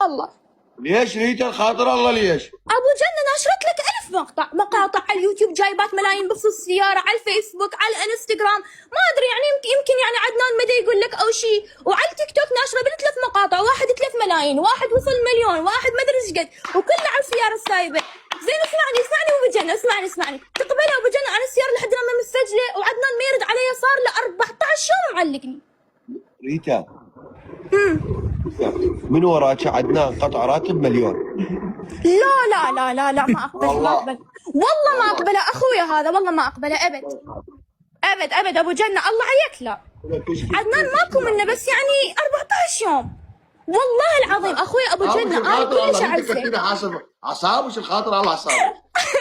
الله. ليش ريتا الخاطر الله ليش؟ ابو جنة ناشرت لك 1000 مقاطع على اليوتيوب جايبات ملايين بخصوص السيارة، على الفيسبوك، على الانستغرام، ما ادري يعني يمكن يعني عدنان مدى يقول لك او شيء، وعلى التيك توك ناشرة بال3 مقاطع، واحد 3 ملايين، واحد وصل مليون، واحد ما ادري ايش قد، وكله على السيارة السايبة. زين اسمعني ابو جنة، اسمعني تقبل ابو جنة انا السيارة لحد الان ما مستسجلة، وعدنان ما يرد علي، صار له 14 يوم معلقني. ريتا من وراك عدنان قطع راتب مليون. لا ما اقبل والله ما اقبله اخويا هذا، والله ما اقبله ابد ابو جنة الله عليك. لا عدنان ماكو منه، بس يعني 14 يوم والله العظيم اخويا ابو جنة انا كلش اعزك. كذا حاسب اعصابك الخاطر الله اعصابك.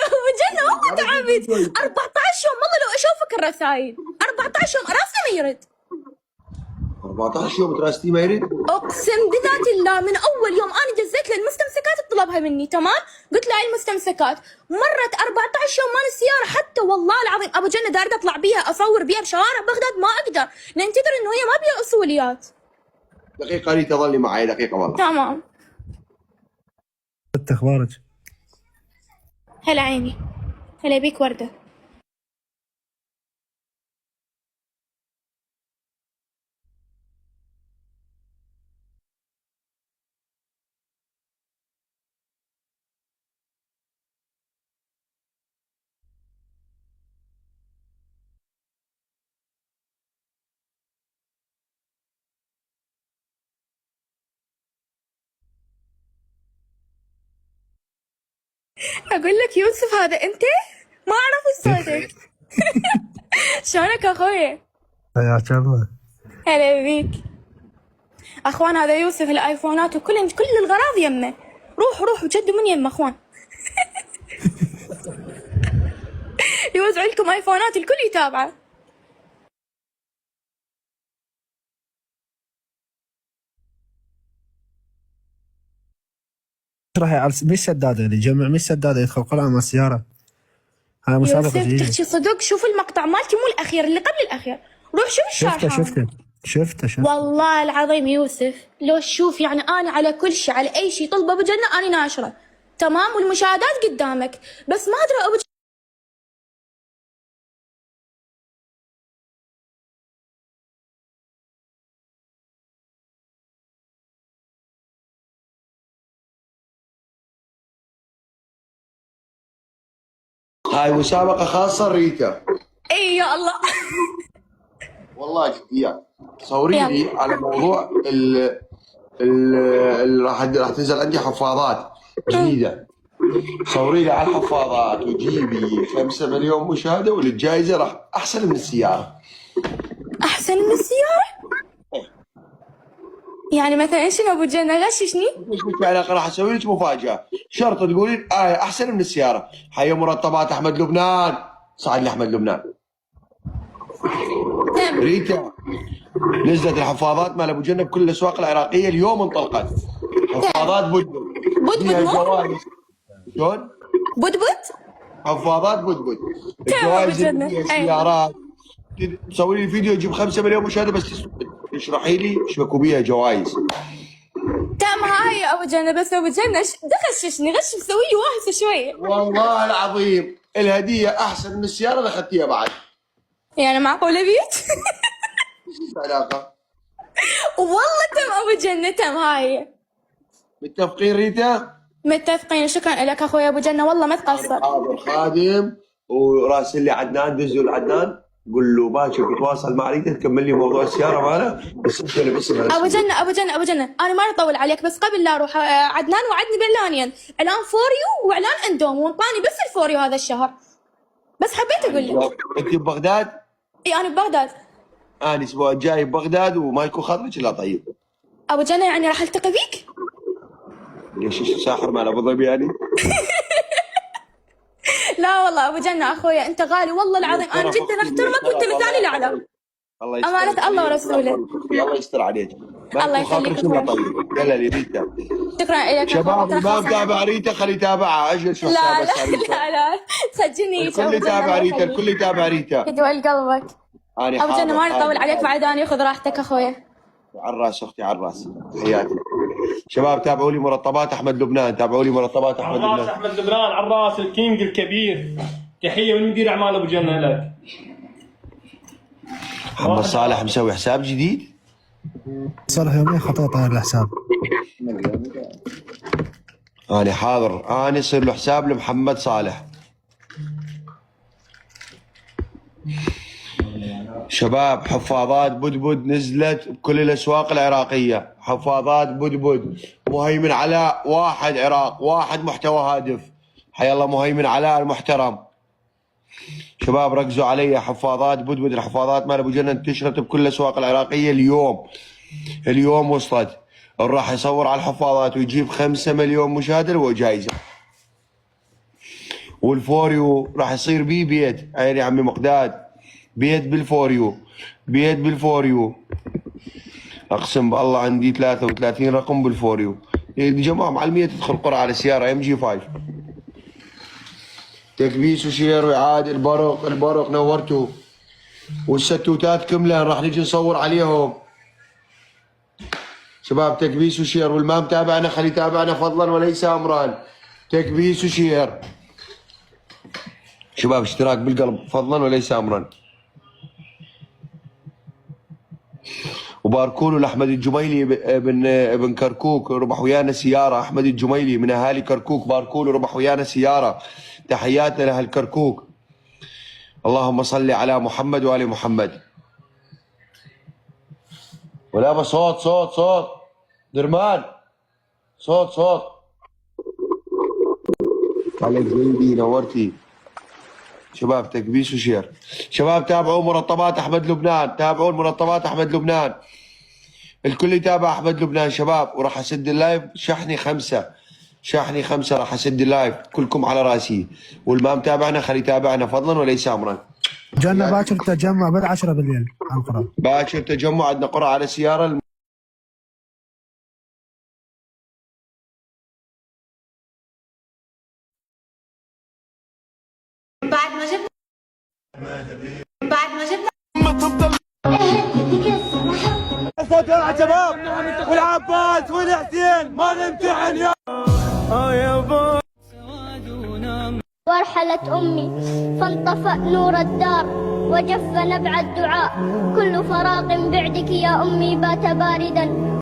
ابو جنة والله تعبت 14 يوم، والله لو اشوفك الرسائل 14 يوم راسي ما يرد. 14 يوم تراستي ما يريد؟ اقسم بذات الله من اول يوم انا جزيت للمستمسكات تطلبها مني، تمام؟ قلت لها المستمسكات، مرت 14 يوم مال السياره حتى، والله العظيم ابو جنة دارت اطلع بيها اصور بيها بشوارع بغداد ما اقدر، لان تدري انه هي ما بيها اصوليات. دقيقه ريتا ظلي معي دقيقه والله. تمام. انت اخبارك؟ هلا عيني، هلا بيك ورده. اقول لك يوسف هذا انت؟ ما اعرف صوتك. شلونك اخويا؟ حياك الله. هلا بيك اخوان، هذا يوسف الايفونات وكل الغراض يمه، روح وجدوا من يمه اخوان. يوزع لكم ايفونات الكل يتابعه. اشرحي على مش سداده اللي يجمع، مش سداده يدخل قلعه مع السياره، هاي مسابقه يوسف جديده. تحكي صدق، شوف المقطع مالتي مو الاخير، اللي قبل الاخير، روح شوف الشرح. شفته والله العظيم يوسف لو تشوف يعني انا على كل شيء، على اي شيء طلبه ابو جنة انا ناشره، تمام؟ والمشاهدات قدامك، بس ما ادري ابو هاي مسابقه خاصه ريتا. اي يا الله. والله جديات. صوري لي على موضوع ال راح تنزل عندي حفاضات جديده، صوري لي على الحفاضات وجيبي 5 مليون مشاهده، والجائزه راح احسن من السياره. احسن من السياره؟ يعني مثلا شنو ابو جنة غششني؟ يعني راح اسوي لك مفاجاه، شرط تقولين احسن من السياره. حي مرطبات احمد لبنان، صعد لي احمد لبنان. ريتا نزلت الحفاضات مال ابو جنة بكل الاسواق العراقيه اليوم انطلقت. حفاضات بدبد فيها جوائز. شلون؟ بدبد؟ حفاضات بدبد، الجوائز فيها سيارات. تسوي لي فيديو يجيب 5 مليون مشاهده، بس تشرحي لي شبكوا بيها جوائز. تم هاي يا ابو جنة، بس ابو جنة غششني، غش مسوي لي واهسه شويه. والله العظيم الهديه احسن من السياره اللي اخذتيها بعد. يعني معقوله بيك؟ ايش العلاقه؟ والله تم ابو جنة، تم هاي. متفقين ريتا؟ متفقين، شكرا لك اخوي ابو جنة، والله ما تقصر. حاضر خادم، وراسل لي عدنان، دزوا لعدنان قول له باكر بتواصل مع ريتا تكمل لي موضوع السياره ماله، بس انت اللي بس ابو جنة انا ما اطول عليك، بس قبل لا اروح عدنان وعدني باعلانين، اعلان فوريو واعلان اندوم، وانطاني بس الفوريو هذا الشهر، بس حبيت اقول لك. انت ببغداد؟ اي انا ببغداد. انا الاسبوع الجاي ببغداد وما يكون خاطرك الا طيب. ابو جنة يعني راح التقي فيك؟ ليش ساحر مال ابو ظبي يعني؟ لا والله ابو جنة اخويا انت غالي والله العظيم، انا جدا احترمك وانت مثالي الاعلى. الله يستر. امانة الله ورسوله. الله يستر عليك. الله يخليك اخوي. طيب يلا لي ريتا. شكرا لك شباب ما متابع ريتا خلي يتابعها، اجل شو لا سجلني. الكل يتابع ريتا، الكل يتابع ريتا. يدوي قلبك. ابو جنة ما نطول عليك، بعد اني خذ راحتك اخويا. على الراس اختي، على الراس، حياتي. شباب تابعوا لي مرطبات احمد لبنان، تابعوا لي مرطبات احمد عراس لبنان. احمد لبنان، عراس الكينج الكبير. تحيه من مدير اعمال ابو جنه لك. محمد صالح مسوي حساب جديد. صالح يومين خطيت على الحساب. انا حاضر، انا يصير له حساب لمحمد صالح. شباب حفاضات بدبد نزلت بكل الاسواق العراقيه، حفاضات بدبد مهيمن علاء، واحد عراق، واحد محتوى هادف. حيا الله مهيمن علاء المحترم. شباب ركزوا علي، حفاضات بدبد، الحفاضات مال ابو جنة انتشرت بكل الاسواق العراقيه اليوم وصلت. راح يصور على الحفاضات ويجيب 5 مليون مشاهده وجائزه. والفوريو راح يصير بيه بيت، عين يا عمي مقداد، بيت بالفوريو. اقسم بالله عندي 33 رقم بالفوريو. يا جماعه معلميه تدخل قرعه على سياره ام جي 5. تكبيس وشير وإعادة. البرق نورته، والستوتات كملة راح نجي نصور عليهم. شباب تكبيس وشير، والما متابعنا خلي يتابعنا فضلا وليس امرا. تكبيس وشير شباب، اشتراك بالقلب فضلا وليس امرا. وباركولو لاحمد الجميلي ابن كركوك، ربح ويانا سياره. احمد الجميلي من اهالي كركوك، باركولو ربح ويانا سياره. تحياتنا لاهل كركوك. اللهم صل على محمد وال محمد. ولا بس صوت درمان، صوت عليك جيدي، نورتي. شباب تكبيس وشير. شباب تابعوا مرطبات احمد لبنان، تابعوا مرطبات احمد لبنان، الكل يتابع احمد لبنان شباب. وراح اسد اللايف شحني 5 راح اسد اللايف، كلكم على راسي. والما متابعنا خلي يتابعنا فضلا وليس امرا. جانا باكر تجمع بعد 10 بالليل على القرى. باكر تجمع، عندنا قرعه على سياره. بعد ما جبنا صوت يا شباب، والعباس والحسين ما نمتحن يا وارحلت أمي فانطفأ نور الدار وجف نبع الدعاء، كل فراق بعدك يا أمي بات باردا.